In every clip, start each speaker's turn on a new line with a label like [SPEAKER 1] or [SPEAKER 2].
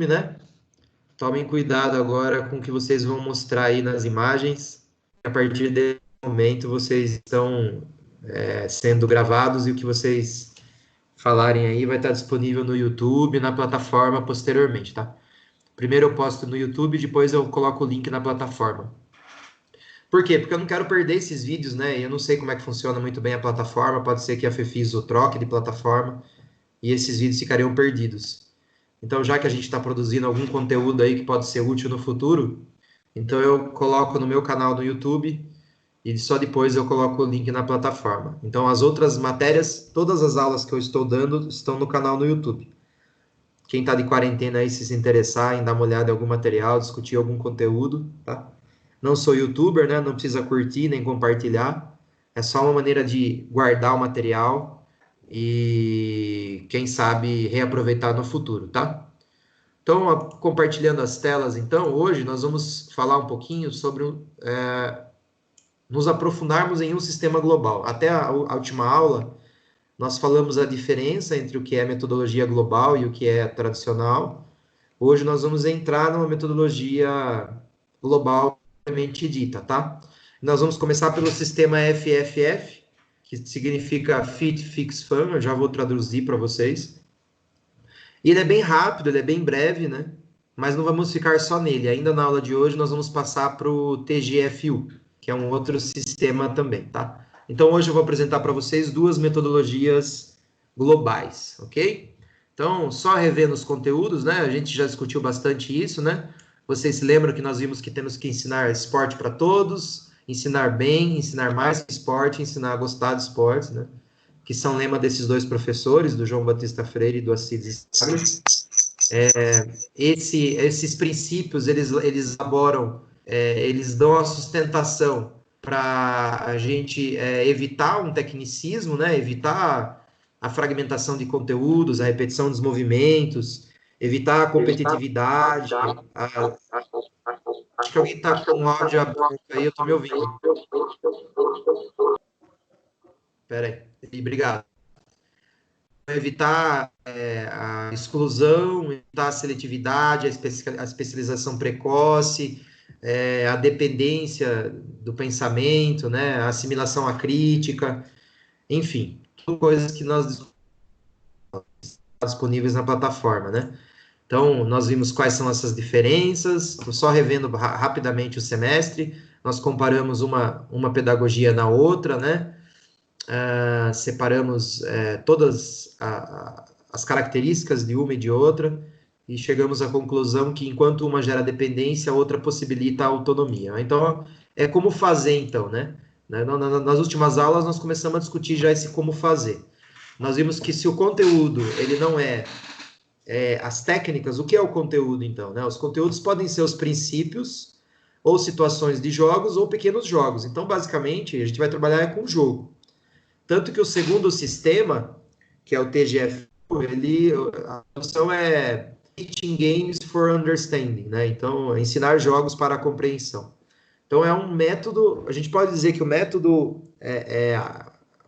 [SPEAKER 1] né? Tomem cuidado agora com o que vocês vão mostrar aí nas imagens. A partir desse momento, vocês estão sendo gravados e o que vocês falarem aí vai estar disponível no YouTube, na plataforma posteriormente, tá? Primeiro eu posto no YouTube, depois eu coloco o link na plataforma. Por quê? Porque eu não quero perder esses vídeos, né? Eu não sei como é que funciona muito bem a plataforma, pode ser que a Fefiso troque de plataforma e esses vídeos ficariam perdidos. Então, já que a gente está produzindo algum conteúdo aí que pode ser útil no futuro, então eu coloco no meu canal do YouTube e só depois eu coloco o link na plataforma. Então, as outras matérias, todas as aulas que eu estou dando estão no canal no YouTube. Quem está de quarentena aí, se interessar em dar uma olhada em algum material, discutir algum conteúdo, tá? Não sou youtuber, né? Não precisa curtir nem compartilhar. É só uma maneira de guardar o material e, quem sabe, reaproveitar no futuro, tá? Então, compartilhando as telas, então, hoje nós vamos falar um pouquinho sobre nos aprofundarmos em um sistema global. Até a última aula, nós falamos a diferença entre o que é metodologia global e o que é tradicional. Hoje nós vamos entrar numa metodologia global propriamente dita, tá? Nós vamos começar pelo sistema FFF, que significa Fit, Fix, Fun, eu já vou traduzir para vocês. E ele é bem rápido, ele é bem breve, né? Mas não vamos ficar só nele. Ainda na aula de hoje nós vamos passar para o TGFU, que é um outro sistema também, tá? Então hoje eu vou apresentar para vocês duas metodologias globais, ok? Então, só revendo os conteúdos, né? A gente já discutiu bastante isso, né? Vocês se lembram que nós vimos que temos que ensinar esporte para todos, ensinar bem, ensinar mais que esporte, ensinar a gostar de esportes, né? Que são lema desses dois professores, do João Batista Freire e do Alcides Sagres. Esses princípios, eles elaboram, eles dão a sustentação para a gente evitar um tecnicismo, né? Evitar a fragmentação de conteúdos, a repetição dos movimentos, evitar a competitividade. Acho que alguém está com o áudio aberto aí, eu estou me ouvindo. Espera aí, obrigado. Evitar a exclusão, evitar a seletividade, a especialização precoce, a dependência do pensamento, né, a assimilação à crítica, enfim, tudo coisas que nós disponíveis na plataforma, né? Então, nós vimos quais são essas diferenças, só revendo rapidamente o semestre, nós comparamos uma pedagogia na outra, né? Separamos todas as características de uma e de outra e chegamos à conclusão que enquanto uma gera dependência, a outra possibilita a autonomia. Então, é como fazer, então, né? Nas últimas aulas, nós começamos a discutir já esse como fazer. Nós vimos que se o conteúdo, ele não as técnicas, o que é o conteúdo, então? Né? Os conteúdos podem ser os princípios, ou situações de jogos, ou pequenos jogos. Então, basicamente, a gente vai trabalhar com jogo. Tanto que o segundo sistema, que é o TGF, a tradução é Teaching Games for Understanding, né? Então, ensinar jogos para a compreensão. Então, é um método, a gente pode dizer que o método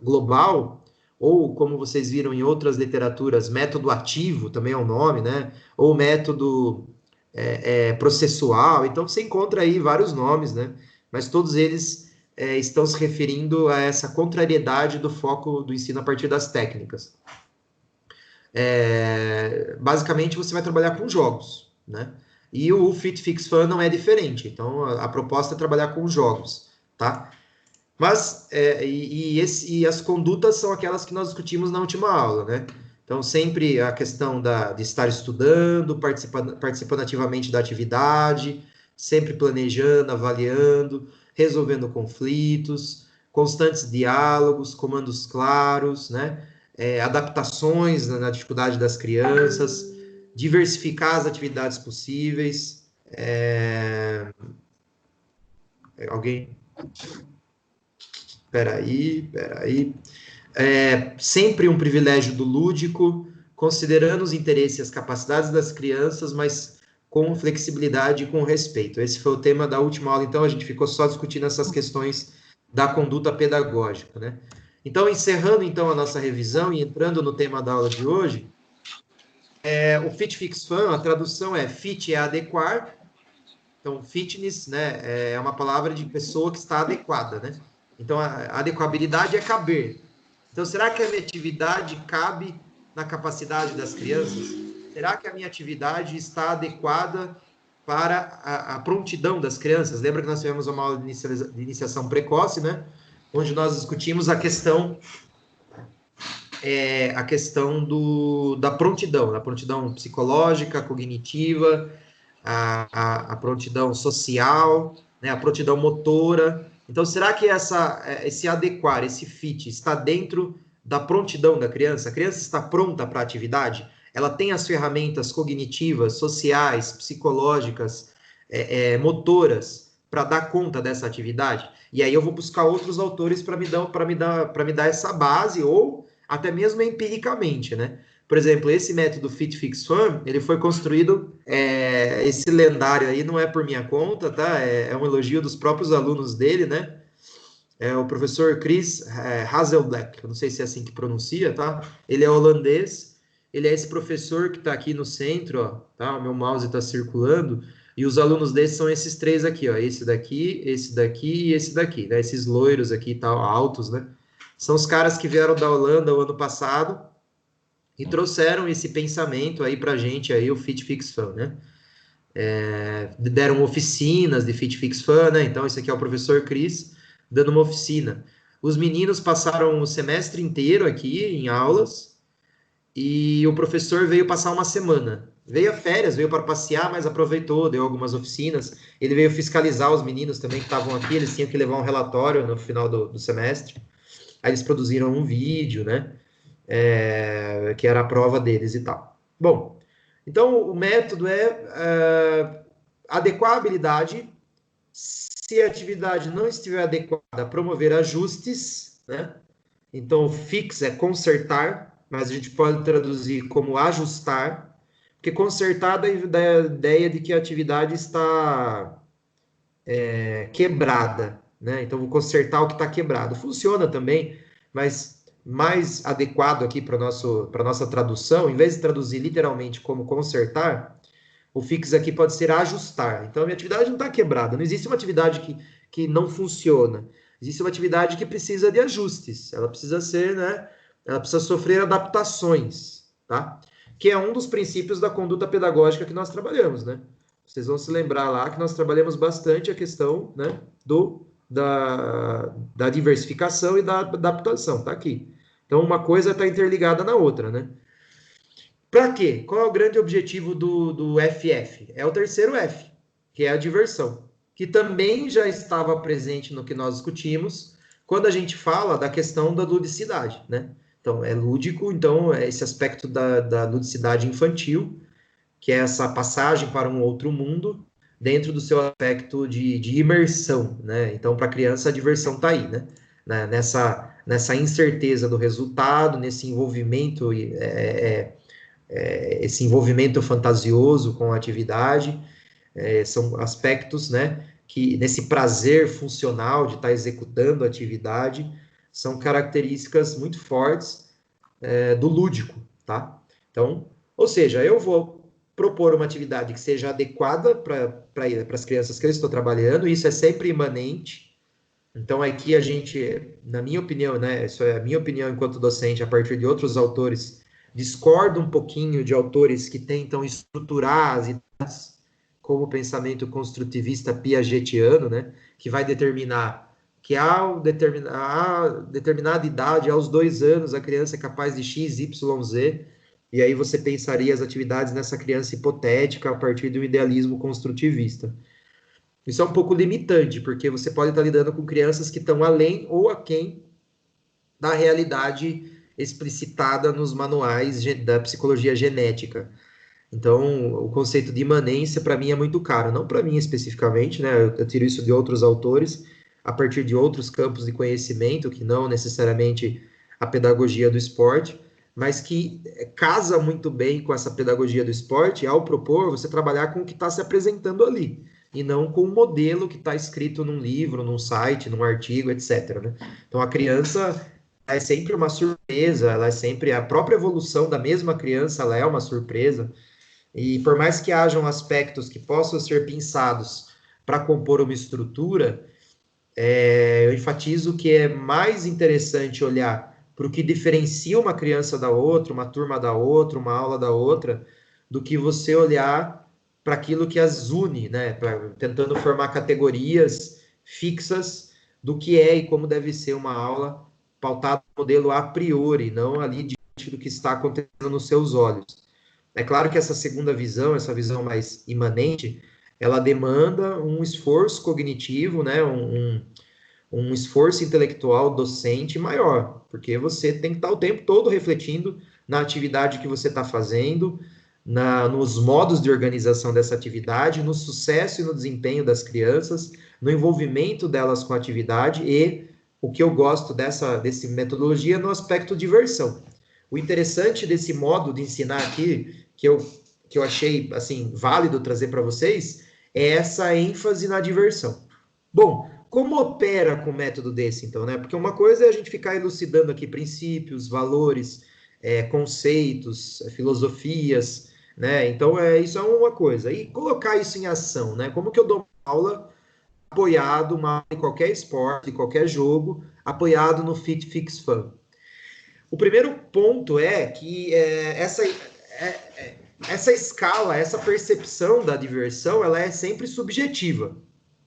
[SPEAKER 1] global, ou como vocês viram em outras literaturas, método ativo também é o nome, né? Ou método processual. Então, você encontra aí vários nomes, né? Mas todos eles estão se referindo a essa contrariedade do foco do ensino a partir das técnicas. Basicamente, você vai trabalhar com jogos, né? E o Fit, Fix, Fun não é diferente. Então, a proposta é trabalhar com jogos, tá? Mas, e as condutas são aquelas que nós discutimos na última aula, né? Então, sempre a questão de estar estudando, participando ativamente da atividade, sempre planejando, avaliando, resolvendo conflitos, constantes diálogos, comandos claros, né? Adaptações na dificuldade das crianças, diversificar as atividades possíveis. Alguém... Peraí. Sempre um privilégio do lúdico, considerando os interesses e as capacidades das crianças, mas com flexibilidade e com respeito. Esse foi o tema da última aula, então a gente ficou só discutindo essas questões da conduta pedagógica, né? Então, encerrando então a nossa revisão e entrando no tema da aula de hoje, O Fit Fix Fun, a tradução é fit é adequar, então fitness, né, é uma palavra de pessoa que está adequada, né? Então a adequabilidade é caber. Então será que a minha atividade cabe na capacidade das crianças? Será que a minha atividade está adequada para a prontidão das crianças? Lembra que nós tivemos uma aula de iniciação precoce, né? Onde nós discutimos a questão da prontidão psicológica, cognitiva, a prontidão social, né, a prontidão motora. Então, será que esse adequar, esse fit, está dentro da prontidão da criança? A criança está pronta para a atividade? Ela tem as ferramentas cognitivas, sociais, psicológicas, motoras para dar conta dessa atividade? E aí eu vou buscar outros autores para me dar essa base, ou até mesmo empiricamente, né? Por exemplo, esse método Fit Fix Fun, ele foi construído, esse lendário aí não é por minha conta, tá? É um elogio dos próprios alunos dele, né? É o professor Chris Hazelbeck, eu não sei se é assim que pronuncia, tá? Ele é holandês, ele é esse professor que está aqui no centro, ó, tá? O meu mouse está circulando, e os alunos desse são esses três aqui, ó, esse daqui e esse daqui, né? Esses loiros aqui, tal, altos, né? São os caras que vieram da Holanda o ano passado e trouxeram esse pensamento aí pra gente aí, o Fit Fix Fun, né? Deram oficinas de Fit Fix Fun, né? Então esse aqui é o professor Chris dando uma oficina. Os meninos passaram o semestre inteiro aqui em aulas e o professor veio passar uma semana. Veio a férias, veio para passear, mas aproveitou, deu algumas oficinas. Ele veio fiscalizar os meninos também que estavam aqui, eles tinham que levar um relatório no final do semestre. Aí eles produziram um vídeo, né? Que era a prova deles e tal. Bom, então o método adequar a habilidade. Se a atividade não estiver adequada, promover ajustes, né? Então, fix é consertar, mas a gente pode traduzir como ajustar, porque consertar dá a ideia de que a atividade está quebrada, né? Então, vou consertar o que está quebrado. Funciona também, mas mais adequado aqui para nossa tradução, em vez de traduzir literalmente como consertar, o fix aqui pode ser ajustar. Então, a minha atividade não está quebrada. Não existe uma atividade que não funciona. Existe uma atividade que precisa de ajustes. Ela precisa ser, né? Ela precisa sofrer adaptações, tá? Que é um dos princípios da conduta pedagógica que nós trabalhamos, né? Vocês vão se lembrar lá que nós trabalhamos bastante a questão, né, da diversificação e da adaptação, tá aqui. Então, uma coisa está interligada na outra, né? Para quê? Qual é o grande objetivo do FF? É o terceiro F, que é a diversão, que também já estava presente no que nós discutimos quando a gente fala da questão da ludicidade, né? Então, é lúdico, então é esse aspecto da ludicidade infantil, que é essa passagem para um outro mundo, dentro do seu aspecto de imersão, né? Então, para a criança, a diversão está aí, né? Nessa incerteza do resultado, nesse envolvimento esse envolvimento fantasioso com a atividade, são aspectos, né, que nesse prazer funcional de estar executando a atividade, são características muito fortes do lúdico, tá? Então, ou seja, eu vou propor uma atividade que seja adequada para as crianças que eu estou trabalhando, isso é sempre imanente. Então, aqui a gente, na minha opinião, né, isso é a minha opinião enquanto docente, a partir de outros autores, discordo um pouquinho de autores que tentam estruturar as ideias como o pensamento construtivista piagetiano, né, que vai determinar que a determinada idade, aos 2 anos, a criança é capaz de X, Y, Z, e aí você pensaria as atividades nessa criança hipotética a partir de um idealismo construtivista. Isso é um pouco limitante, porque você pode estar lidando com crianças que estão além ou aquém da realidade explicitada nos manuais da psicologia genética. Então, o conceito de imanência, para mim, é muito caro. Não para mim especificamente, né? Eu tiro isso de outros autores, a partir de outros campos de conhecimento, que não necessariamente a pedagogia do esporte, mas que casa muito bem com essa pedagogia do esporte, ao propor você trabalhar com o que está se apresentando ali, e não com o modelo que está escrito num livro, num site, num artigo, etc. Né? Então, a criança é sempre uma surpresa, ela é sempre a própria evolução da mesma criança, ela é uma surpresa. E por mais que hajam aspectos que possam ser pensados para compor uma estrutura, eu enfatizo que é mais interessante olhar para o que diferencia uma criança da outra, uma turma da outra, uma aula da outra, do que você olhar para aquilo que as une, né? Tentando formar categorias fixas do que é e como deve ser uma aula pautada no modelo a priori, não ali diante do que está acontecendo nos seus olhos. É claro que essa segunda visão, essa visão mais imanente, ela demanda um esforço cognitivo, né? Um esforço intelectual docente maior, porque você tem que estar o tempo todo refletindo na atividade que você está fazendo, nos modos de organização dessa atividade, no sucesso e no desempenho das crianças, no envolvimento delas com a atividade e o que eu gosto dessa metodologia no aspecto diversão. O interessante desse modo de ensinar aqui, que eu achei assim válido trazer para vocês, é essa ênfase na diversão. Bom, como opera com um método desse, então, né? Porque uma coisa é a gente ficar elucidando aqui princípios, valores, conceitos, filosofias, né? Então, isso é uma coisa. E colocar isso em ação, né? Como que eu dou uma aula apoiado em qualquer esporte, em qualquer jogo, apoiado no Fit Fix Fun? O primeiro ponto é que essa escala, essa percepção da diversão, ela é sempre subjetiva,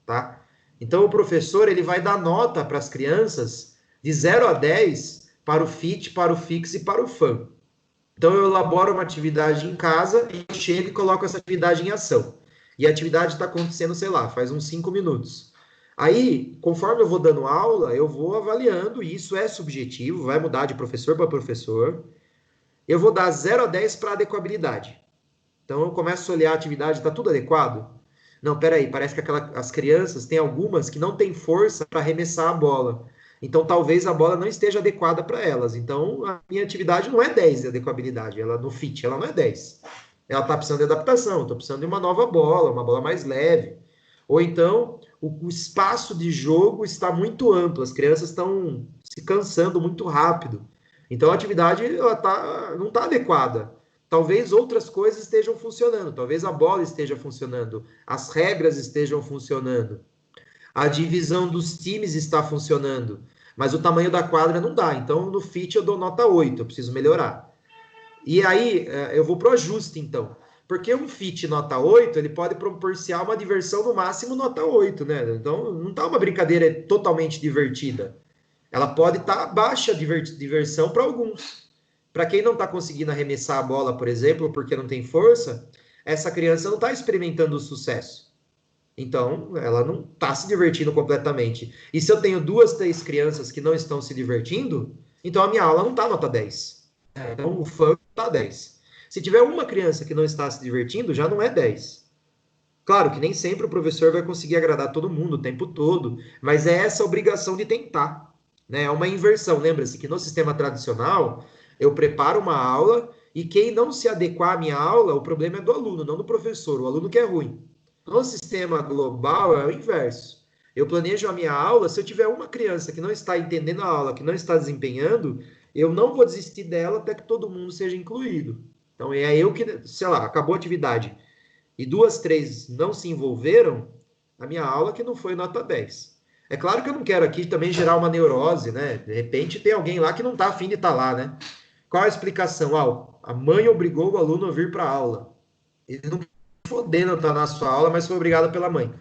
[SPEAKER 1] tá? Então, o professor ele vai dar nota para as crianças de 0 a 10 para o fit, para o fix e para o fun. Então, eu elaboro uma atividade em casa e eu chego e coloco essa atividade em ação. E a atividade está acontecendo, sei lá, faz uns 5 minutos. Aí, conforme eu vou dando aula, eu vou avaliando, e isso é subjetivo, vai mudar de professor para professor. Eu vou dar 0 a 10 para adequabilidade. Então, eu começo a olhar a atividade, está tudo adequado? Não, peraí, parece que as crianças têm algumas que não têm força para arremessar a bola. Então, talvez a bola não esteja adequada para elas. Então, a minha atividade não é 10 de adequabilidade, ela no fit, ela não é 10. Ela está precisando de adaptação, estou precisando de uma nova bola, uma bola mais leve. Ou então, o espaço de jogo está muito amplo, as crianças estão se cansando muito rápido. Então, a atividade não está adequada. Talvez outras coisas estejam funcionando, talvez a bola esteja funcionando, as regras estejam funcionando, a divisão dos times está funcionando, mas o tamanho da quadra não dá. Então, no fit eu dou nota 8, eu preciso melhorar. E aí, eu vou pro ajuste, então. Porque um fit nota 8, ele pode proporcionar uma diversão no máximo nota 8, né? Então, não tá uma brincadeira totalmente divertida. Ela pode estar baixa diversão para alguns. Para quem não está conseguindo arremessar a bola, por exemplo, porque não tem força, essa criança não está experimentando o sucesso. Então, ela não está se divertindo completamente. E se eu tenho 2, 3 crianças que não estão se divertindo, então a minha aula não está nota 10. Então, o fã está 10. Se tiver uma criança que não está se divertindo, já não é 10. Claro que nem sempre o professor vai conseguir agradar todo mundo o tempo todo, mas é essa obrigação de tentar, né? É uma inversão. Lembra-se que no sistema tradicional, eu preparo uma aula e quem não se adequar à minha aula, o problema é do aluno, não do professor, o aluno que é ruim. No sistema global é o inverso. Eu planejo a minha aula, se eu tiver uma criança que não está entendendo a aula, que não está desempenhando, eu não vou desistir dela até que todo mundo seja incluído. Então é eu que, sei lá, acabou a atividade e 2, 3 não se envolveram, a minha aula que não foi nota 10. É claro que eu não quero aqui também gerar uma neurose, né? De repente tem alguém lá que não está afim de estar lá, né? Qual a explicação? A mãe obrigou o aluno a vir para a aula. Ele não podendo estar na sua aula, mas foi obrigado pela mãe.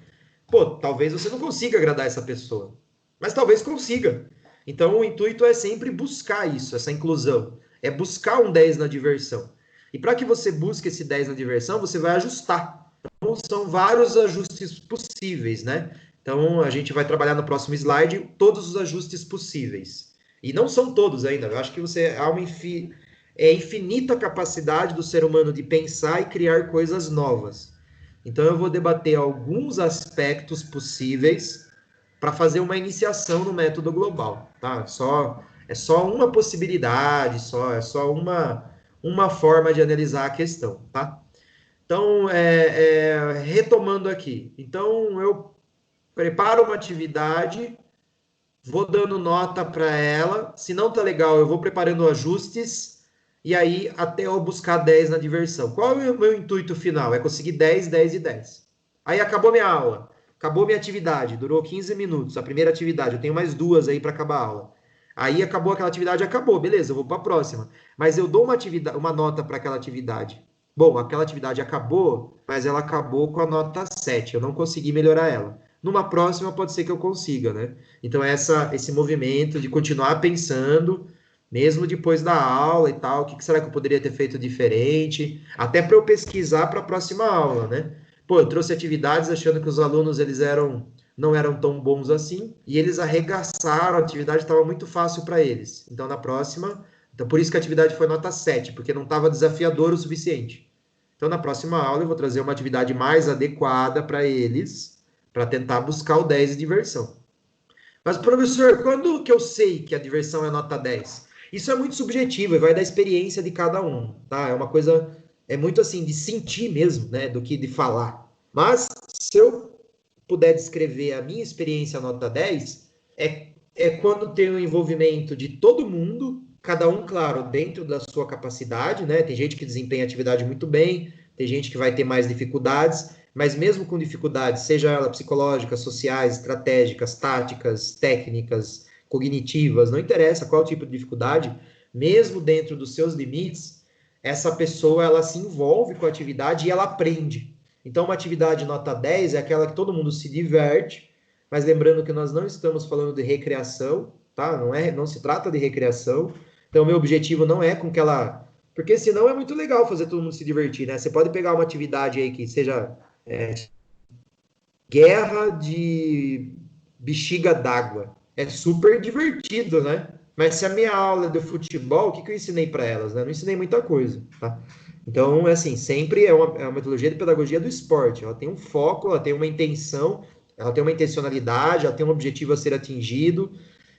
[SPEAKER 1] Pô, talvez você não consiga agradar essa pessoa, mas talvez consiga. Então o intuito é sempre buscar isso, essa inclusão. É buscar um 10 na diversão. E para que você busque esse 10 na diversão, você vai ajustar. Então, são vários ajustes possíveis, né? Então, a gente vai trabalhar no próximo slide todos os ajustes possíveis. E não são todos ainda. Eu acho que há uma infinita capacidade do ser humano de pensar e criar coisas novas. Então, eu vou debater alguns aspectos possíveis para fazer uma iniciação no método global, tá? É só uma possibilidade, é só uma forma de analisar a questão, tá? Então, retomando aqui. Então, eu preparo uma atividade vou dando nota para ela. Se não tá legal, eu vou preparando ajustes. E aí, até eu buscar 10 na diversão. Qual é o meu intuito final? É conseguir 10, 10 e 10. Aí acabou minha aula. Acabou minha atividade. Durou 15 minutos. A primeira atividade. Eu tenho mais duas aí para acabar a aula. Aí acabou aquela atividade, acabou. Beleza, eu vou para a próxima. Mas eu dou uma atividade, uma nota para aquela atividade. Bom, aquela atividade acabou, mas ela acabou com a nota 7. Eu não consegui melhorar ela. Numa próxima pode ser que eu consiga, né? Então esse movimento de continuar pensando, mesmo depois da aula e tal, o que será que eu poderia ter feito diferente, até para eu pesquisar para a próxima aula, né? Pô, eu trouxe atividades achando que os alunos não eram tão bons assim, e eles arregaçaram, a atividade estava muito fácil para eles. Então na próxima, então por isso que a atividade foi nota 7, porque não estava desafiador o suficiente. Então na próxima aula eu vou trazer uma atividade mais adequada para eles, para tentar buscar o 10 de diversão. Mas, professor, quando que eu sei que a diversão é nota 10? Isso é muito subjetivo e vai da experiência de cada um, tá? É uma coisa, é muito assim, de sentir mesmo, né, do que de falar. Mas, se eu puder descrever a minha experiência nota 10, é quando tem o envolvimento de todo mundo, cada um, claro, dentro da sua capacidade, né? Tem gente que desempenha a atividade muito bem, tem gente que vai ter mais dificuldades, mas mesmo com dificuldades, seja ela psicológicas, sociais, estratégicas, táticas, técnicas, cognitivas, não interessa qual tipo de dificuldade, mesmo dentro dos seus limites, essa pessoa ela se envolve com a atividade e ela aprende. Então, uma atividade nota 10 é aquela que todo mundo se diverte, mas lembrando que nós não estamos falando de recreação, tá? Não se trata de recreação. Então, meu objetivo não é com que ela. Porque senão é muito legal fazer todo mundo se divertir, né? Você pode pegar uma atividade aí que seja guerra de bexiga d'água. É super divertido, né? Mas se a minha aula é de futebol, o que, que eu ensinei para elas? Né? Não ensinei muita coisa, tá? Então, assim, sempre é uma metodologia de pedagogia do esporte. Ela tem um foco, ela tem uma intenção, ela tem uma intencionalidade, ela tem um objetivo a ser atingido.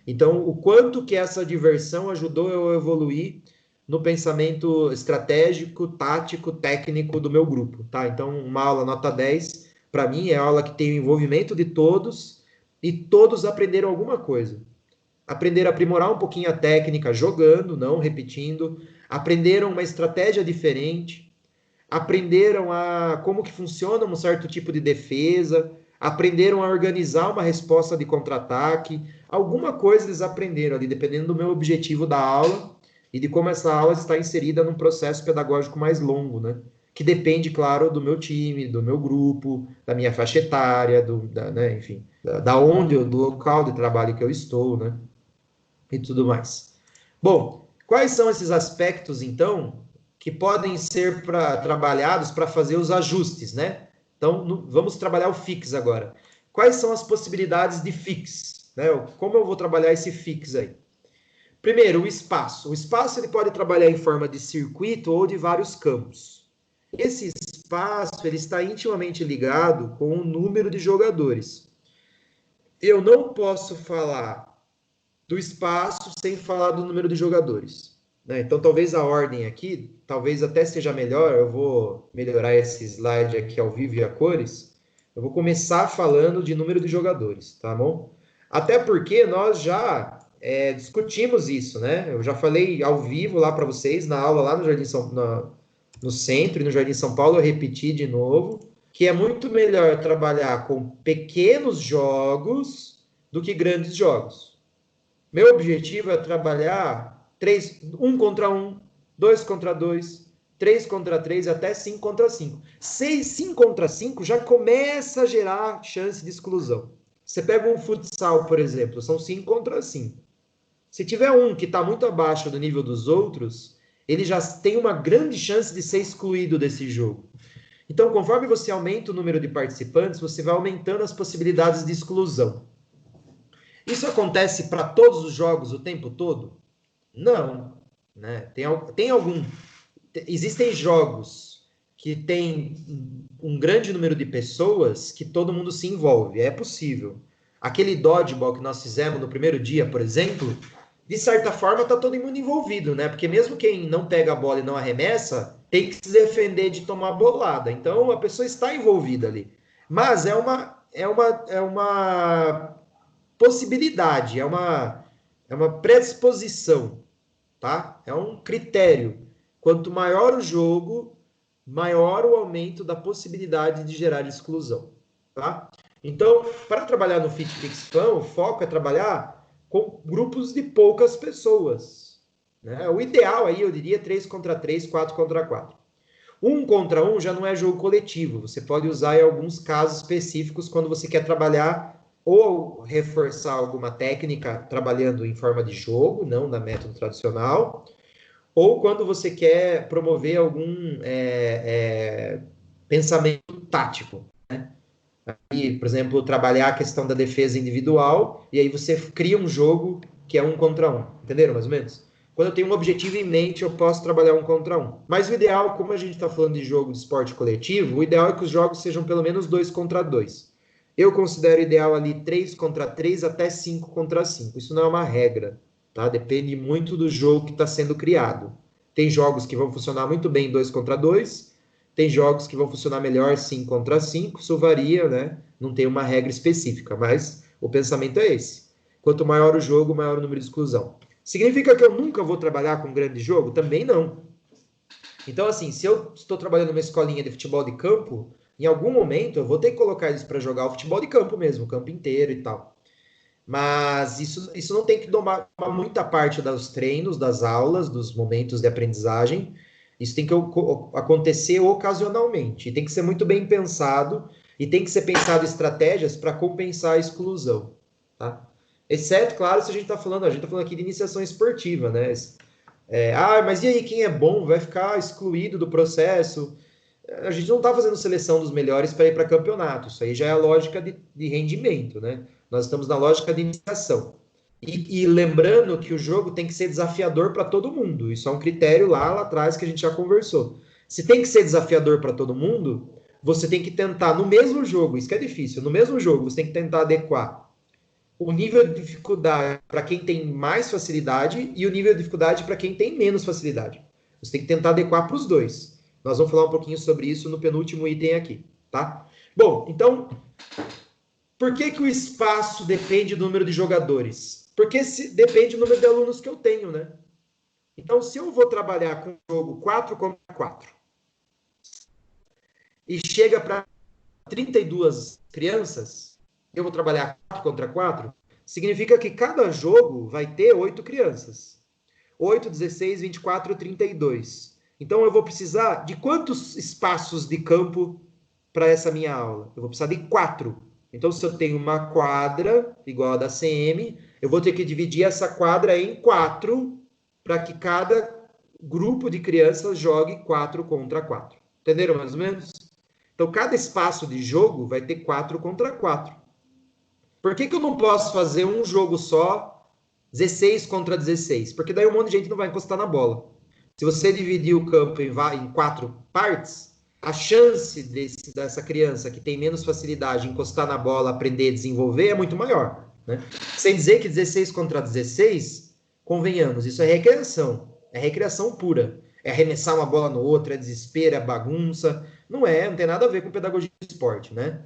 [SPEAKER 1] Então, o quanto que essa diversão ajudou eu a evoluir no pensamento estratégico, tático, técnico do meu grupo, tá? Então, uma aula nota 10 para mim, é a aula que tem o envolvimento de todos e todos aprenderam alguma coisa. Aprenderam a aprimorar um pouquinho a técnica jogando, não repetindo. Aprenderam uma estratégia diferente. Aprenderam a como que funciona um certo tipo de defesa. Aprenderam a organizar uma resposta de contra-ataque. Alguma coisa eles aprenderam ali, dependendo do meu objetivo da aula e de como essa aula está inserida num processo pedagógico mais longo, né? Que depende, claro, do meu time, do meu grupo, da minha faixa etária, né, enfim, do local de trabalho que eu estou, né, e tudo mais. Bom, quais são esses aspectos, então, que podem ser trabalhados para fazer os ajustes, né? Então, vamos trabalhar o fix agora. Quais são as possibilidades de fix? Né? Como eu vou trabalhar esse fix aí? Primeiro, o espaço. O espaço ele pode trabalhar em forma de circuito ou de vários campos. Esse espaço ele está intimamente ligado com o número de jogadores. Eu não posso falar do espaço sem falar do número de jogadores. Né? Então, talvez a ordem aqui, talvez até seja melhor, eu vou melhorar esse slide aqui ao vivo e a cores. Eu vou começar falando de número de jogadores, tá bom? Até porque nós já discutimos isso, né? Eu já falei ao vivo lá para vocês, na aula lá no no centro e no Jardim São Paulo, eu repeti de novo, que é muito melhor trabalhar com pequenos jogos do que grandes jogos. Meu objetivo é trabalhar 1 contra 1, 2 contra 2, 3 contra 3, até 5 contra 5. 5 contra 5 já começa a gerar chance de exclusão. Você pega um futsal, por exemplo, são 5 contra 5. Se tiver um que está muito abaixo do nível dos outros, ele já tem uma grande chance de ser excluído desse jogo. Então, conforme você aumenta o número de participantes, você vai aumentando as possibilidades de exclusão. Isso acontece para todos os jogos o tempo todo? Não. Né? Existem jogos que tem um grande número de pessoas que todo mundo se envolve. É possível. Aquele dodgeball que nós fizemos no primeiro dia, por exemplo, de certa forma está todo mundo envolvido, né? Porque mesmo quem não pega a bola e não arremessa, tem que se defender de tomar bolada. Então a pessoa está envolvida ali. Mas é uma possibilidade, é uma predisposição, tá? É um critério. Quanto maior o jogo, maior o aumento da possibilidade de gerar exclusão, tá? Então, para trabalhar no FitPix-Fan, o foco é trabalhar com grupos de poucas pessoas, né? O ideal aí, eu diria, 3 contra 3, 4 contra 4. 1 contra 1 já não é jogo coletivo, você pode usar em alguns casos específicos quando você quer trabalhar ou reforçar alguma técnica trabalhando em forma de jogo, não na método tradicional, ou quando você quer promover algum pensamento tático. E, por exemplo, trabalhar a questão da defesa individual, e aí você cria um jogo que é 1 contra 1. Entenderam, mais ou menos? Quando eu tenho um objetivo em mente, eu posso trabalhar 1 contra 1. Mas o ideal, como a gente está falando de jogo de esporte coletivo, o ideal é que os jogos sejam pelo menos 2 contra 2. Eu considero ideal ali 3 contra 3 até 5 contra 5. Isso não é uma regra, tá? Depende muito do jogo que está sendo criado. Tem jogos que vão funcionar muito bem 2 contra 2, tem jogos que vão funcionar melhor 5 contra 5, isso varia, né? Não tem uma regra específica, mas o pensamento é esse. Quanto maior o jogo, maior o número de exclusão. Significa que eu nunca vou trabalhar com grande jogo? Também não. Então, assim, se eu estou trabalhando numa escolinha de futebol de campo, em algum momento eu vou ter que colocar eles para jogar o futebol de campo mesmo, o campo inteiro e tal. Mas isso não tem que tomar muita parte dos treinos, das aulas, dos momentos de aprendizagem. Isso tem que acontecer ocasionalmente. E tem que ser muito bem pensado. E tem que ser pensado estratégias para compensar a exclusão. Tá? Exceto, claro, se a gente está falando aqui de iniciação esportiva, né? Mas e aí quem é bom vai ficar excluído do processo? A gente não está fazendo seleção dos melhores para ir para campeonato. Isso aí já é a lógica de rendimento, né? Nós estamos na lógica de iniciação. E lembrando que o jogo tem que ser desafiador para todo mundo. Isso é um critério lá atrás que a gente já conversou. Se tem que ser desafiador para todo mundo, você tem que tentar, no mesmo jogo, isso que é difícil, no mesmo jogo, você tem que tentar adequar o nível de dificuldade para quem tem mais facilidade e o nível de dificuldade para quem tem menos facilidade. Você tem que tentar adequar para os dois. Nós vamos falar um pouquinho sobre isso no penúltimo item aqui, tá? Bom, então, por que que o espaço depende do número de jogadores? Porque depende do número de alunos que eu tenho, né? Então, se eu vou trabalhar com o jogo 4 contra 4 e chega para 32 crianças, eu vou trabalhar 4 contra 4, significa que cada jogo vai ter 8 crianças. 8, 16, 24, 32. Então, eu vou precisar de quantos espaços de campo para essa minha aula? Eu vou precisar de 4. Então, se eu tenho uma quadra igual a da CM, eu vou ter que dividir essa quadra em 4 para que cada grupo de crianças jogue 4 contra 4. Entenderam mais ou menos? Então, cada espaço de jogo vai ter 4 contra 4. Por que que eu não posso fazer um jogo só, 16 contra 16? Porque daí um monte de gente não vai encostar na bola. Se você dividir o campo em 4 partes, a chance dessa criança que tem menos facilidade em encostar na bola, aprender e desenvolver é muito maior. Né? Sem dizer que 16 contra 16, convenhamos, isso é recreação pura. É arremessar uma bola no outro, é desespero, é bagunça. Não tem nada a ver com pedagogia de esporte, né?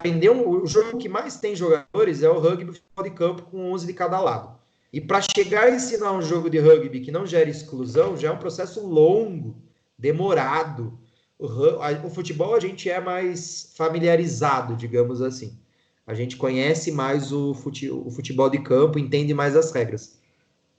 [SPEAKER 1] O jogo que mais tem jogadores é o rugby futebol de campo com 11 de cada lado. E para chegar a ensinar um jogo de rugby que não gera exclusão, já é um processo longo, demorado. O futebol a gente é mais familiarizado, digamos assim. A gente conhece mais o futebol de campo, entende mais as regras.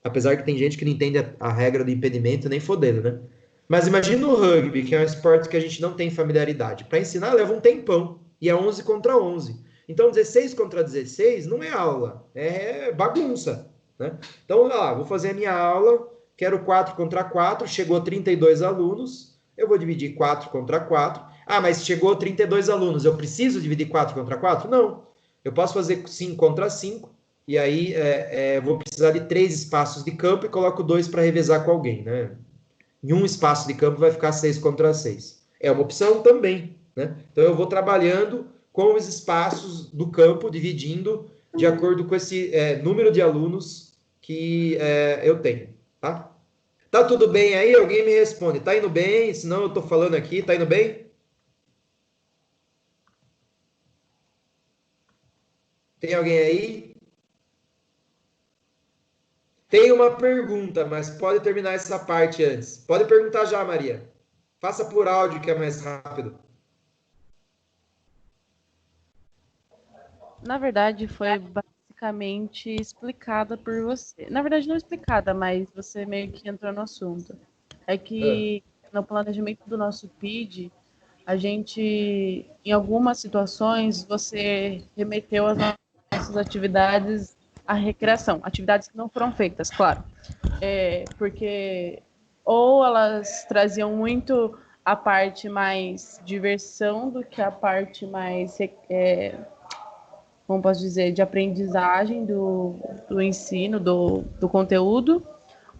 [SPEAKER 1] Apesar que tem gente que não entende a regra do impedimento nem fodendo, né? Mas imagina o rugby, que é um esporte que a gente não tem familiaridade. Para ensinar leva um tempão, e é 11 contra 11. Então 16 contra 16 não é aula, é bagunça, né? Então, vou fazer a minha aula, quero 4 contra 4, chegou 32 alunos, eu vou dividir 4 contra 4. Mas chegou 32 alunos, eu preciso dividir 4 contra 4? Não. Eu posso fazer 5 contra 5, e aí vou precisar de 3 espaços de campo e coloco 2 para revezar com alguém, né? Em um espaço de campo vai ficar 6 contra 6. É uma opção também, né? Então eu vou trabalhando com os espaços do campo, dividindo de acordo com esse número de alunos que eu tenho, tá? Tá tudo bem aí? Alguém me responde. Tá indo bem? Senão eu tô falando aqui, tá indo bem? Tem alguém aí? Tem uma pergunta, mas pode terminar essa parte antes. Pode perguntar já, Maria. Faça por áudio, que é mais rápido.
[SPEAKER 2] Na verdade, foi basicamente explicada por você. Na verdade, não explicada, mas você meio que entrou no assunto. É
[SPEAKER 1] Ah,
[SPEAKER 2] que no planejamento do nosso PID, a gente, em algumas situações, você remeteu as nossas atividades à recreação, atividades que não foram feitas, claro. Porque ou elas traziam muito a parte mais diversão do que a parte mais como posso dizer, de aprendizagem do ensino, do conteúdo,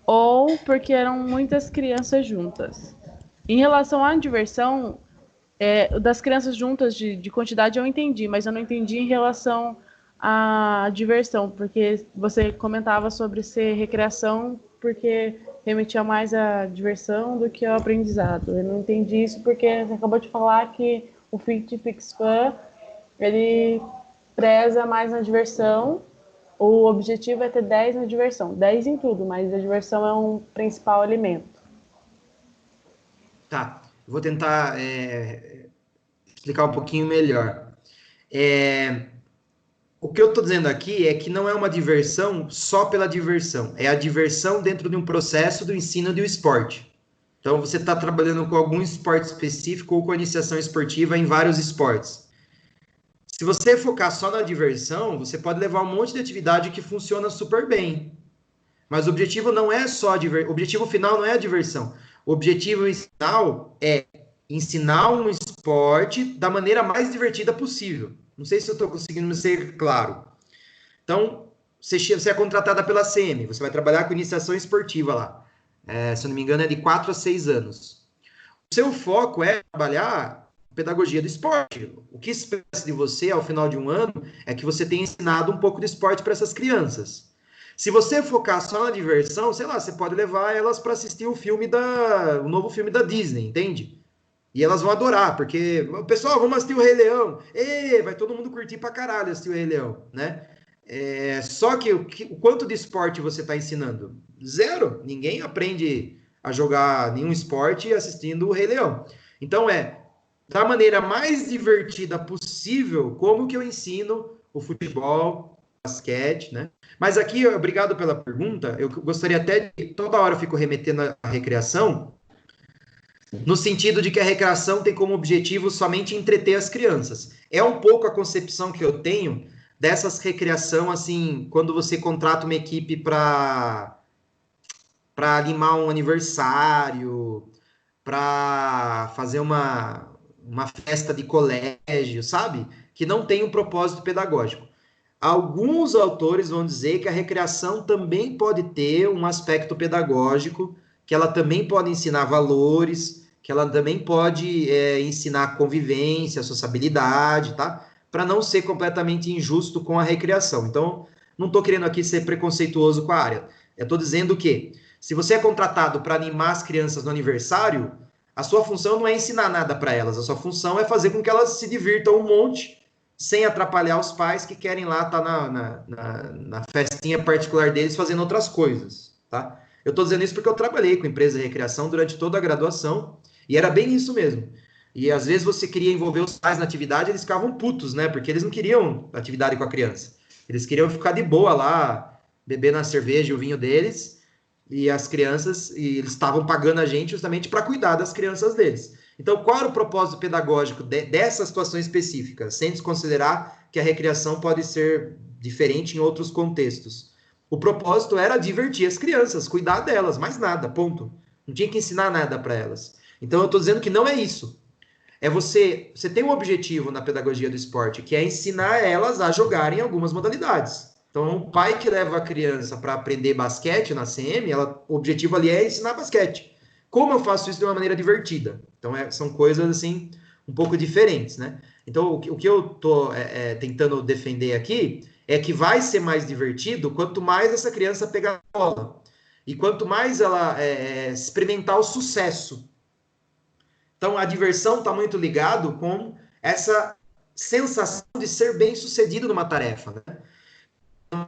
[SPEAKER 2] ou porque eram muitas crianças juntas. Em relação à diversão, das crianças juntas de quantidade eu entendi, mas eu não entendi em relação à diversão, porque você comentava sobre ser recreação, porque remetia mais à diversão do que ao aprendizado. Eu não entendi isso porque você acabou de falar que o Fit Fix Fun, ele preza mais na diversão. O objetivo é ter 10 na diversão. 10 em tudo, mas a diversão é um principal elemento.
[SPEAKER 1] tá. Vou tentar explicar um pouquinho melhor. É, o que eu estou dizendo aqui é que não é uma diversão só pela diversão. É a diversão dentro de um processo do ensino de um esporte. Então, você está trabalhando com algum esporte específico ou com iniciação esportiva em vários esportes. Se você focar só na diversão, você pode levar um monte de atividade que funciona super bem. Mas o objetivo não é só o objetivo final não é a diversão. O objetivo final é ensinar um esporte da maneira mais divertida possível. Não sei se eu estou conseguindo me ser claro. Então, você é contratada pela CM, você vai trabalhar com iniciação esportiva lá. Se eu não me engano, é de 4 a 6 anos. O seu foco é trabalhar pedagogia do esporte. O que espera-se de você ao final de um ano é que você tenha ensinado um pouco de esporte para essas crianças. Se você focar só na diversão, sei lá, você pode levar elas para assistir o novo filme da Disney, entende? E elas vão adorar, porque, pessoal, vamos assistir o Rei Leão. Ei, vai todo mundo curtir pra caralho assistir o Rei Leão, né? Só que o quanto de esporte você está ensinando? Zero. Ninguém aprende a jogar nenhum esporte assistindo o Rei Leão. Então da maneira mais divertida possível, como que eu ensino o futebol, o basquete, né? Mas aqui, obrigado pela pergunta. Eu gostaria até de, toda hora eu fico remetendo à recreação, no sentido de que a recreação tem como objetivo somente entreter as crianças. É um pouco a concepção que eu tenho dessas recreação, assim, quando você contrata uma equipe para animar um aniversário, para fazer uma festa de colégio, sabe? Que não tem um propósito pedagógico. Alguns autores vão dizer que a recreação também pode ter um aspecto pedagógico, que ela também pode ensinar valores, que ela também pode ensinar convivência, sociabilidade, tá? Para não ser completamente injusto com a recreação. Então, não estou querendo aqui ser preconceituoso com a área. Eu estou dizendo que, se você é contratado para animar as crianças no aniversário, a sua função não é ensinar nada para elas, a sua função é fazer com que elas se divirtam um monte sem atrapalhar os pais que querem lá estar na festinha particular deles fazendo outras coisas, tá? Eu estou dizendo isso porque eu trabalhei com empresa de recreação durante toda a graduação e era bem isso mesmo. E às vezes você queria envolver os pais na atividade, eles ficavam putos, né? Porque eles não queriam atividade com a criança. Eles queriam ficar de boa lá, bebendo a cerveja e o vinho deles, e as crianças, e eles estavam pagando a gente justamente para cuidar das crianças deles. Então, qual era o propósito pedagógico dessa situação específica, sem desconsiderar que a recreação pode ser diferente em outros contextos? O propósito era divertir as crianças, cuidar delas, mais nada, ponto. Não tinha que ensinar nada para elas. Então, eu estou dizendo que não é isso. Você tem um objetivo na pedagogia do esporte, que é ensinar elas a jogarem algumas modalidades. Então, o pai que leva a criança para aprender basquete na CM, o objetivo ali é ensinar basquete. Como eu faço isso de uma maneira divertida? Então, são coisas assim um pouco diferentes, né? Então, o que eu estou tentando defender aqui é que vai ser mais divertido quanto mais essa criança pegar a bola. E quanto mais ela experimentar o sucesso. Então, a diversão está muito ligado com essa sensação de ser bem-sucedido numa tarefa, né?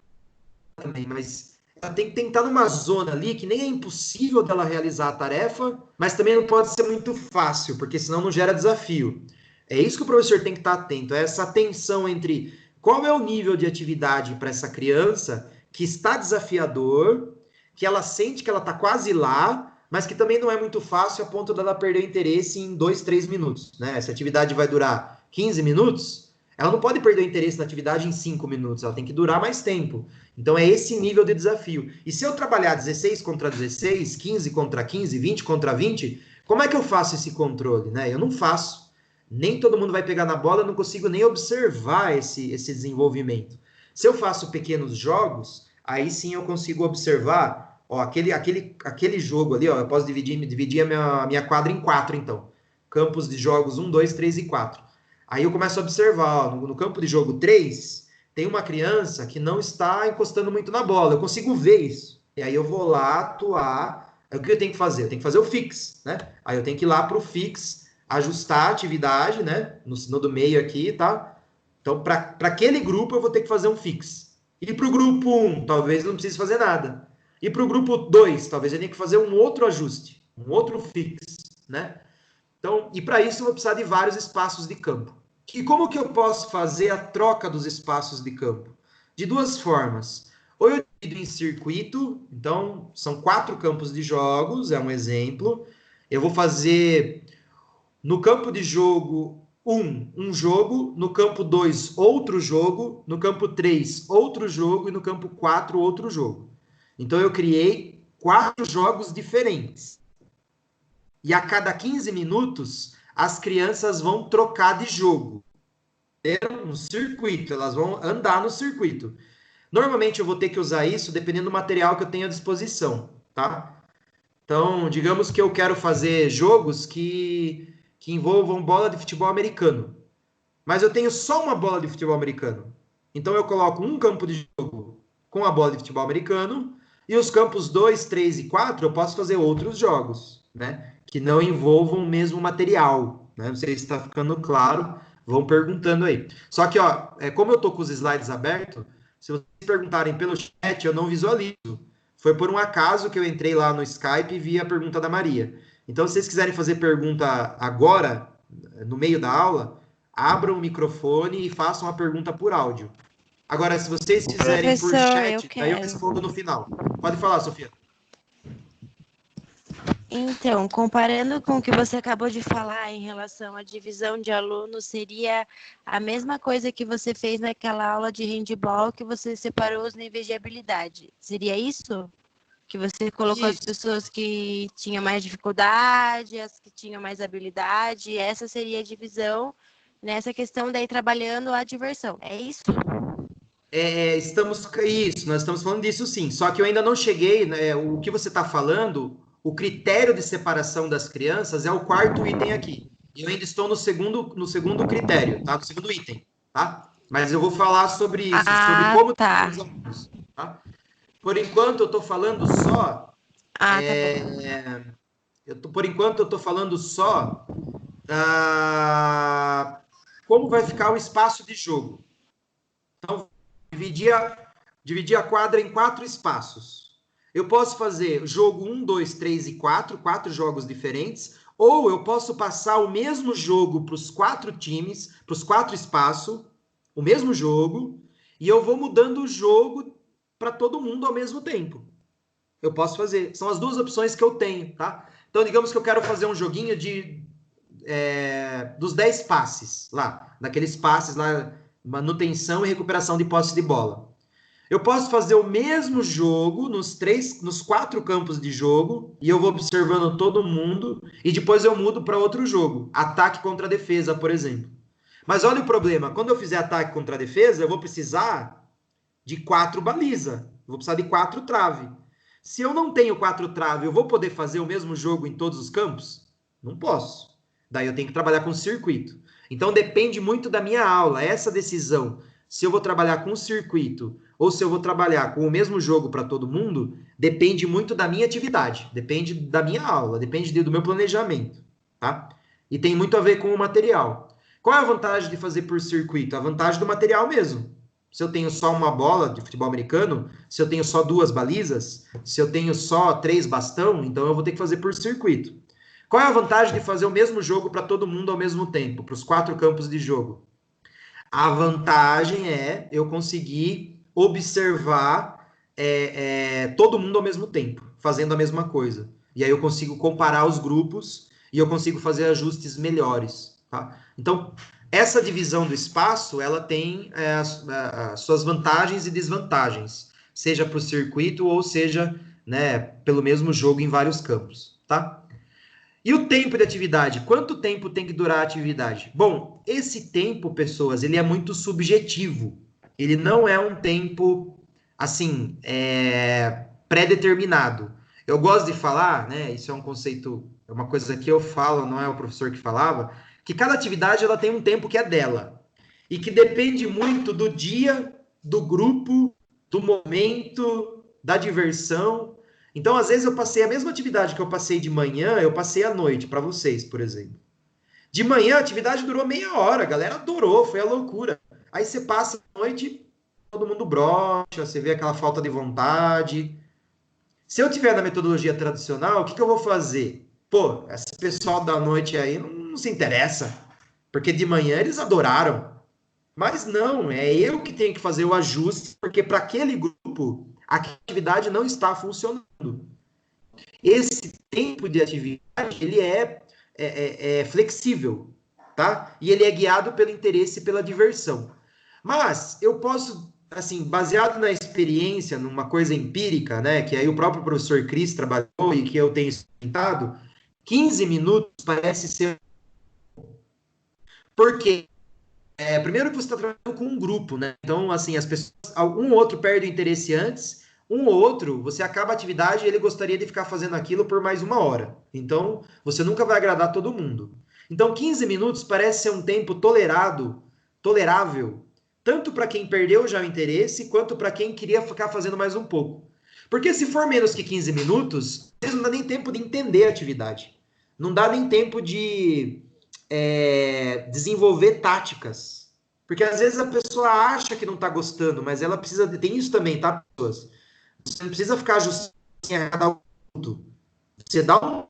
[SPEAKER 1] Também, mas ela tem que tentar numa zona ali que nem é impossível dela realizar a tarefa, mas também não pode ser muito fácil, porque senão não gera desafio. É isso que o professor tem que estar atento, é essa tensão entre qual é o nível de atividade para essa criança que está desafiador, que ela sente que ela está quase lá, mas que também não é muito fácil a ponto dela perder o interesse em 2, 3 minutos, né? Essa atividade vai durar 15 minutos, ela não pode perder o interesse na atividade em 5 minutos, ela tem que durar mais tempo. Então é esse nível de desafio. E se eu trabalhar 16 contra 16, 15 contra 15, 20 contra 20, como é que eu faço esse controle, né? Eu não faço. Nem todo mundo vai pegar na bola, eu não consigo nem observar esse desenvolvimento. Se eu faço pequenos jogos, aí sim eu consigo observar, ó, aquele jogo ali, ó, eu posso dividir a minha quadra em 4, então. Campos de jogos 1, 2, 3 e 4. Aí eu começo a observar, ó, no campo de jogo 3, tem uma criança que não está encostando muito na bola. Eu consigo ver isso. E aí eu vou lá atuar. Aí o que eu tenho que fazer? Eu tenho que fazer o fix, né? Aí eu tenho que ir lá para o fix, ajustar a atividade, né? No do meio aqui, tá? Então, para aquele grupo, eu vou ter que fazer um fix. E para o grupo 1, talvez eu não precise fazer nada. E para o grupo 2, talvez eu tenha que fazer um outro ajuste, um outro fix, né? Então, e para isso eu vou precisar de vários espaços de campo. E como que eu posso fazer a troca dos espaços de campo? De duas formas. Ou eu divido em circuito, então são 4 campos de jogos, é um exemplo. Eu vou fazer no campo de jogo 1, um jogo, no campo 2, outro jogo, no campo 3, outro jogo e no campo 4, outro jogo. Então eu criei 4 jogos diferentes. E a cada 15 minutos, as crianças vão trocar de jogo. No circuito, elas vão andar no circuito. Normalmente eu vou ter que usar isso dependendo do material que eu tenho à disposição, tá? Então, digamos que eu quero fazer jogos que envolvam bola de futebol americano. Mas eu tenho só uma bola de futebol americano. Então eu coloco um campo de jogo com a bola de futebol americano e os campos 2, 3 e 4 eu posso fazer outros jogos, né? Que não envolvam o mesmo material, né? Não sei se está ficando claro, vão perguntando aí. Só que, ó, como eu tô com os slides abertos, se vocês perguntarem pelo chat, eu não visualizo. Foi por um acaso que eu entrei lá no Skype e vi a pergunta da Maria. Então, se vocês quiserem fazer pergunta agora, no meio da aula, abram o microfone e façam a pergunta por áudio. Agora, se vocês fizerem por chat, daí eu respondo no final. Pode falar, Sofia.
[SPEAKER 3] Então, comparando com o que você acabou de falar em relação à divisão de alunos, seria a mesma coisa que você fez naquela aula de handball, que você separou os níveis de habilidade. Seria isso? Que você colocou as pessoas que tinham mais dificuldade, as que tinham mais habilidade, essa seria a divisão nessa questão daí trabalhando a diversão. É isso?
[SPEAKER 1] Nós estamos falando disso sim, só que eu ainda não cheguei, né, o que você está falando, o critério de separação das crianças é o 4º item aqui. E eu ainda estou no segundo critério, tá? No segundo item, tá? Mas eu vou falar sobre isso, sobre como
[SPEAKER 3] tá.
[SPEAKER 1] os alunos, tá? Por enquanto eu estou falando só.
[SPEAKER 3] Tá bom.
[SPEAKER 1] Por enquanto eu estou falando só como vai ficar o espaço de jogo. Então, dividir a quadra em 4 espaços. Eu posso fazer jogo 1, 2, 3 e 4, 4 jogos diferentes, ou eu posso passar o mesmo jogo para os 4 times, para os 4 espaços, o mesmo jogo, e eu vou mudando o jogo para todo mundo ao mesmo tempo. Eu posso fazer. São as duas opções que eu tenho, tá? Então, digamos que eu quero fazer um joguinho dos 10 passes lá, daqueles passes lá, manutenção e recuperação de posse de bola. Eu posso fazer o mesmo jogo nos 4 campos de jogo e eu vou observando todo mundo e depois eu mudo para outro jogo, ataque contra defesa, por exemplo. Mas olha o problema, quando eu fizer ataque contra defesa, eu vou precisar de 4 balizas, vou precisar de 4 trave. Se eu não tenho 4 trave, eu vou poder fazer o mesmo jogo em todos os campos? Não posso. Daí eu tenho que trabalhar com circuito. Então depende muito da minha aula, essa decisão, se eu vou trabalhar com circuito ou se eu vou trabalhar com o mesmo jogo para todo mundo, depende muito da minha atividade, depende da minha aula, depende do meu planejamento, tá? E tem muito a ver com o material. Qual é a vantagem de fazer por circuito? A vantagem do material mesmo. Se eu tenho só uma bola de futebol americano, se eu tenho só 2 balizas, se eu tenho só 3 bastão, então eu vou ter que fazer por circuito. Qual é a vantagem de fazer o mesmo jogo para todo mundo ao mesmo tempo, para os 4 campos de jogo? A vantagem é eu conseguir observar todo mundo ao mesmo tempo, fazendo a mesma coisa. E aí eu consigo comparar os grupos e eu consigo fazer ajustes melhores. Tá? Então, essa divisão do espaço, ela tem as suas vantagens e desvantagens, seja para o circuito ou seja, né, pelo mesmo jogo em vários campos. Tá? E o tempo de atividade? Quanto tempo tem que durar a atividade? Bom, esse tempo, pessoas, ele é muito subjetivo. Ele não é um tempo, assim, pré-determinado. Eu gosto de falar, né? Isso é um conceito, é uma coisa que eu falo, não é o professor que falava, que cada atividade ela tem um tempo que é dela. E que depende muito do dia, do grupo, do momento, da diversão. Então, às vezes, eu passei a mesma atividade que eu passei de manhã, eu passei à noite, para vocês, por exemplo. De manhã, a atividade durou meia hora, a galera adorou, foi a loucura. Aí você passa a noite, todo mundo brocha, você vê aquela falta de vontade. Se eu tiver na metodologia tradicional, o que eu vou fazer? Pô, esse pessoal da noite aí não se interessa, porque de manhã eles adoraram. Mas não, é eu que tenho que fazer o ajuste, porque para aquele grupo a atividade não está funcionando. Esse tempo de atividade, ele é flexível, tá? E ele é guiado pelo interesse e pela diversão. Mas eu posso, assim, baseado na experiência, numa coisa empírica, né, que aí o próprio professor Cris trabalhou e que eu tenho experimentado, 15 minutos parece ser... Por quê? Primeiro que você está trabalhando com um grupo, né? Então, assim, as pessoas, um ou outro perde o interesse antes, um ou outro, você acaba a atividade e ele gostaria de ficar fazendo aquilo por mais 1 hora. Então, você nunca vai agradar todo mundo. Então, 15 minutos parece ser um tempo tolerável, tanto para quem perdeu já o interesse, quanto para quem queria ficar fazendo mais um pouco. Porque se for menos que 15 minutos, às vezes não dá nem tempo de entender a atividade. Não dá nem tempo de desenvolver táticas. Porque às vezes a pessoa acha que não está gostando, mas ela precisa... Tem isso também, tá, pessoas? Você não precisa ficar ajustando a cada minuto. Você dá uma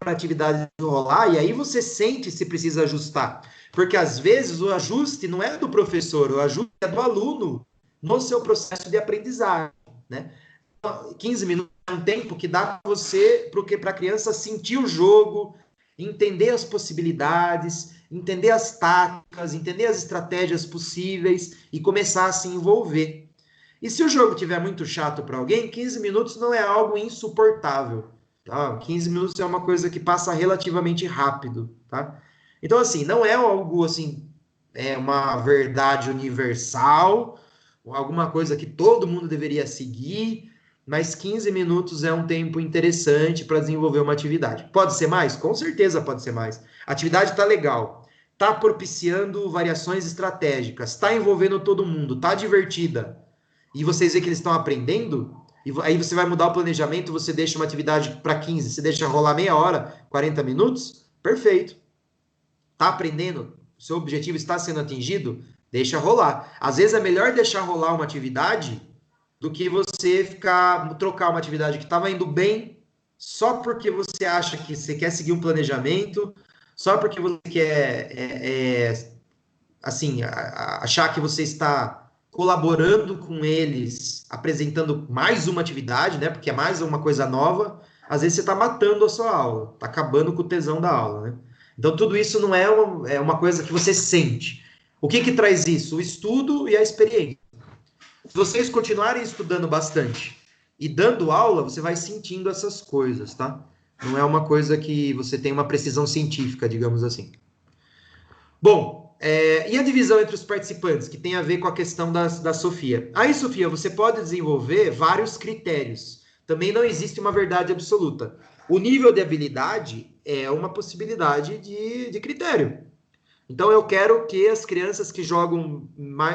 [SPEAKER 1] atividade rolar e aí você sente se precisa ajustar. Porque às vezes o ajuste não é do professor, o ajuste é do aluno no seu processo de aprendizagem, né? 15 minutos é um tempo que dá para você, para a criança sentir o jogo, entender as possibilidades, entender as táticas, entender as estratégias possíveis e começar a se envolver. E se o jogo estiver muito chato para alguém, 15 minutos não é algo insuportável. Tá? 15 minutos é uma coisa que passa relativamente rápido. Tá? Então, assim, não é algo assim, uma verdade universal, alguma coisa que todo mundo deveria seguir, mas 15 minutos é um tempo interessante para desenvolver uma atividade. Pode ser mais? Com certeza pode ser mais. A atividade está legal, está propiciando variações estratégicas, está envolvendo todo mundo, está divertida, e vocês veem que eles estão aprendendo, e aí você vai mudar o planejamento, você deixa uma atividade para 15, você deixa rolar meia hora, 40 minutos, perfeito. Está aprendendo? O seu objetivo está sendo atingido? Deixa rolar. Às vezes é melhor deixar rolar uma atividade do que você trocar uma atividade que estava indo bem só porque você acha que você quer seguir um planejamento, só porque você quer, assim, achar que você está colaborando com eles, apresentando mais uma atividade, né? Porque é mais uma coisa nova. Às vezes você está matando a sua aula, está acabando com o tesão da aula, né? Então, tudo isso não é uma coisa que você sente. O que traz isso? O estudo e a experiência. Se vocês continuarem estudando bastante e dando aula, você vai sentindo essas coisas, tá? Não é uma coisa que você tem uma precisão científica, digamos assim. Bom, e a divisão entre os participantes, que tem a ver com a questão da Sofia? Aí, Sofia, você pode desenvolver vários critérios. Também não existe uma verdade absoluta. O nível de habilidade é uma possibilidade de critério. Então, eu quero que as crianças que jogam,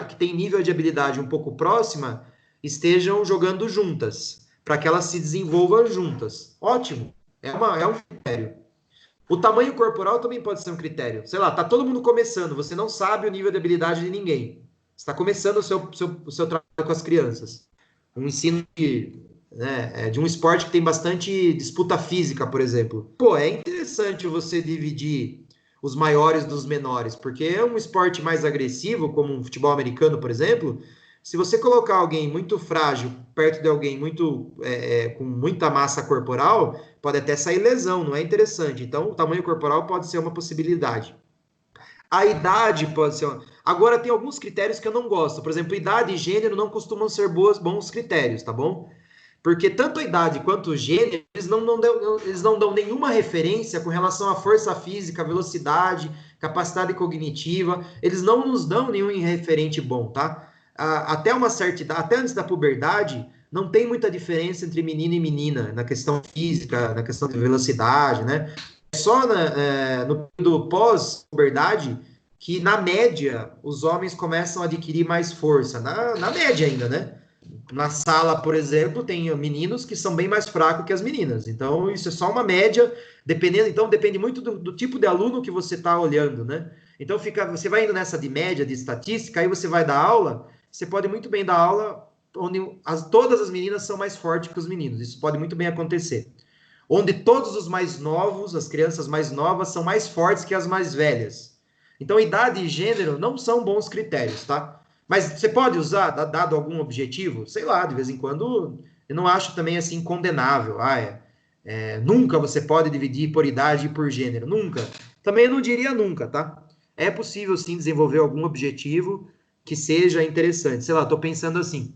[SPEAKER 1] que têm nível de habilidade um pouco próxima, estejam jogando juntas, para que elas se desenvolvam juntas. Ótimo, é um critério. O tamanho corporal também pode ser um critério. Sei lá, tá todo mundo começando, você não sabe o nível de habilidade de ninguém. Você está começando o seu trabalho com as crianças. Um ensino de um esporte que tem bastante disputa física, por exemplo. Pô, é interessante você dividir os maiores dos menores, porque é um esporte mais agressivo, como um futebol americano, por exemplo. Se você colocar alguém muito frágil perto de alguém com muita massa corporal, pode até sair lesão, não é interessante. Então, o tamanho corporal pode ser uma possibilidade. A idade pode ser uma... Agora, tem alguns critérios que eu não gosto. Por exemplo, idade e gênero não costumam ser bons critérios, tá bom? Porque tanto a idade quanto o gênero, eles não dão nenhuma referência com relação à força física, velocidade, capacidade cognitiva. Eles não nos dão nenhum referente bom, tá? Até uma certa idade, até antes da puberdade, não tem muita diferença entre menino e menina na questão física, na questão de velocidade, né? É só no período pós-puberdade que, na média, os homens começam a adquirir mais força. Na média ainda, né? Na sala, por exemplo, tem meninos que são bem mais fracos que as meninas. Então, isso é só uma média, depende muito do tipo de aluno que você está olhando, né? Então, você vai indo nessa de média, de estatística, aí você vai dar aula, você pode muito bem dar aula onde todas as meninas são mais fortes que os meninos. Isso pode muito bem acontecer. Onde todos os mais novos, as crianças mais novas, são mais fortes que as mais velhas. Então, idade e gênero não são bons critérios, tá? Mas você pode usar, dado algum objetivo? Sei lá, de vez em quando, eu não acho também assim condenável. Nunca você pode dividir por idade e por gênero. Nunca. Também eu não diria nunca, tá? É possível, sim, desenvolver algum objetivo que seja interessante. Sei lá, estou pensando assim,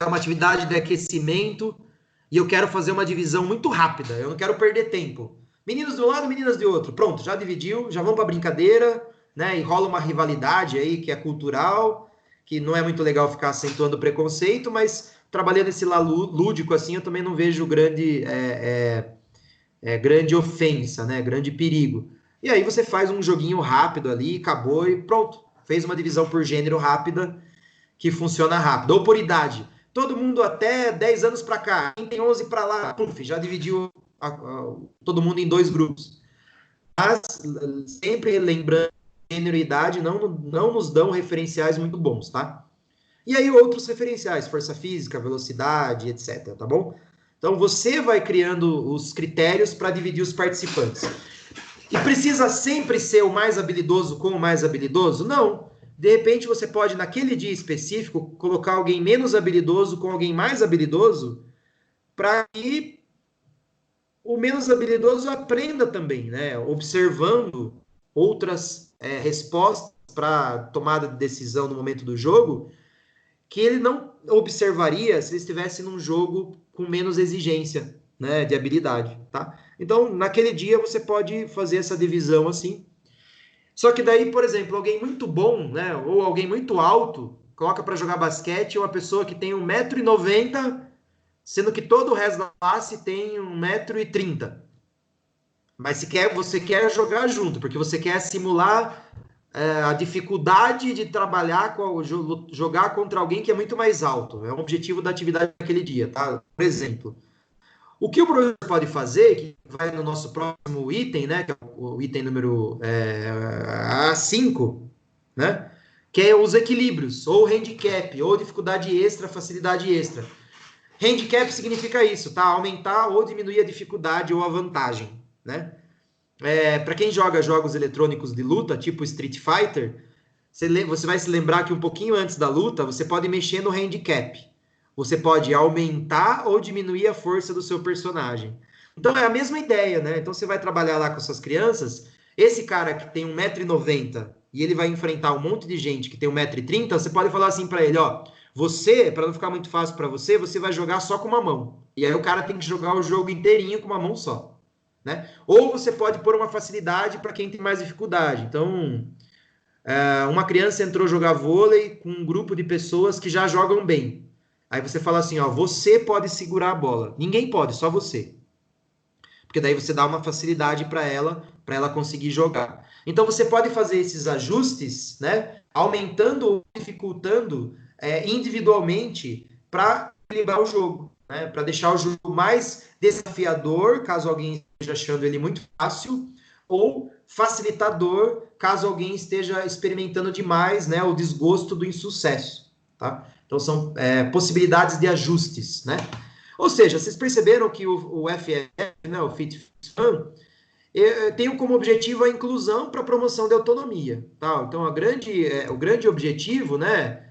[SPEAKER 1] é uma atividade de aquecimento e eu quero fazer uma divisão muito rápida. Eu não quero perder tempo. Meninos de um lado, meninas de outro. Pronto, já dividiu, já vamos para a brincadeira, né? E rola uma rivalidade aí que é cultural, que não é muito legal ficar acentuando preconceito, mas trabalhando esse lado lúdico assim, eu também não vejo grande ofensa, né? Grande perigo. E aí você faz um joguinho rápido ali, acabou e pronto. Fez uma divisão por gênero rápida, que funciona rápido. Ou por idade. Todo mundo até 10 anos para cá. Quem tem 11 para lá, puf, já dividiu todo mundo em 2 grupos. Mas sempre lembrando, gênero e idade não nos dão referenciais muito bons, tá? E aí outros referenciais, força física, velocidade, etc, tá bom? Então você vai criando os critérios para dividir os participantes. E precisa sempre ser o mais habilidoso com o mais habilidoso? Não. De repente você pode, naquele dia específico, colocar alguém menos habilidoso com alguém mais habilidoso para que o menos habilidoso aprenda também, né? Observando outras respostas para tomada de decisão no momento do jogo, que ele não observaria se ele estivesse num jogo com menos exigência, né, de habilidade, tá? Então, naquele dia você pode fazer essa divisão assim. Só que daí, por exemplo, alguém muito bom, né, ou alguém muito alto, coloca para jogar basquete uma pessoa que tem 1,90 m, sendo que todo o resto da classe tem 1,30 m. Mas você quer jogar junto, porque você quer simular a dificuldade de trabalhar, jogar contra alguém que é muito mais alto. É um objetivo da atividade daquele dia, tá? Por exemplo, o que o professor pode fazer, que vai no nosso próximo item, né? Que é o item número A5, né? Que é os equilíbrios, ou handicap, ou dificuldade extra, facilidade extra. Handicap significa isso, tá? Aumentar ou diminuir a dificuldade ou a vantagem, né? Para quem joga jogos eletrônicos de luta, tipo Street Fighter, você vai se lembrar que um pouquinho antes da luta, você pode mexer no handicap. Você pode aumentar ou diminuir a força do seu personagem. Então é a mesma ideia, né? Então você vai trabalhar lá com suas crianças, esse cara que tem 1,90 m e ele vai enfrentar um monte de gente que tem 1,30 m, você pode falar assim para ele, ó, você, para não ficar muito fácil para você, você vai jogar só com uma mão. E aí o cara tem que jogar o jogo inteirinho com uma mão só. Né? Ou você pode pôr uma facilidade para quem tem mais dificuldade. Então, uma criança entrou jogar vôlei com um grupo de pessoas que já jogam bem. Aí você fala assim, ó, você pode segurar a bola. Ninguém pode, só você. Porque daí você dá uma facilidade para ela conseguir jogar. Então você pode fazer esses ajustes, né? Aumentando ou dificultando individualmente para equilibrar o jogo. Né, para deixar o jogo mais desafiador, caso alguém esteja achando ele muito fácil, ou facilitador, caso alguém esteja experimentando demais, né, o desgosto do insucesso, tá? Então, são possibilidades de ajustes, né? Ou seja, vocês perceberam que o FF, né, o Fit Fun, tem como objetivo a inclusão para a promoção de autonomia, tá? Então, o grande objetivo, né,